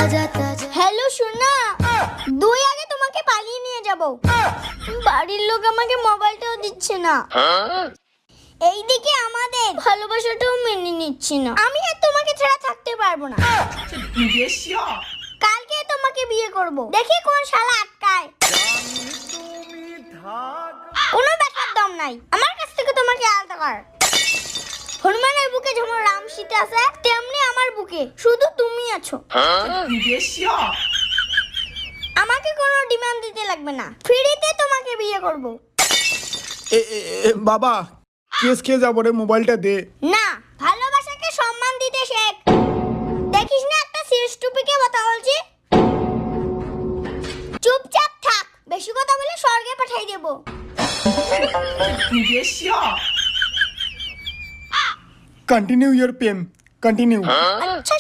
Hello সোনা, দুই আগে তোমাকে পালিয়ে নিয়ে যাব। বাড়ির লোক আমাকে মোবাইলটাও দিচ্ছে না। এইদিকে আমাদের ভালোবাসাটাও মেনে নিচ্ছে না। আমি আর তোমাকে ছাড়া থাকতে পারবো না। কালকে তোমাকে বিয়ে করব, দেখি কোন শালা আটকায়। কোনো ব্যাপার দম নাই আমার কাছ থেকে তোমাকে আলাদা কর। হনুমানের বুকে যেমন রাম সীতা আছে, তেমনি আমার বুকে শুধু তুমি আছো। আমাকে কোনো ডিমান্ড দিতে লাগবে না, ফ্রিতে তোমাকে বিয়ে করব। বাবা কেস খেয়ে যাবো রে, মোবাইলটা দে। না, ভালোবাসাকে সম্মান দিতে শেখ। দেখিস না একটা সিরিয়াস টপিকে কথা বলছি। চুপচাপ থাক, বেশি কথা বলে স্বর্গে পাঠাই দেব। Continue your pen, continue. আচ্ছা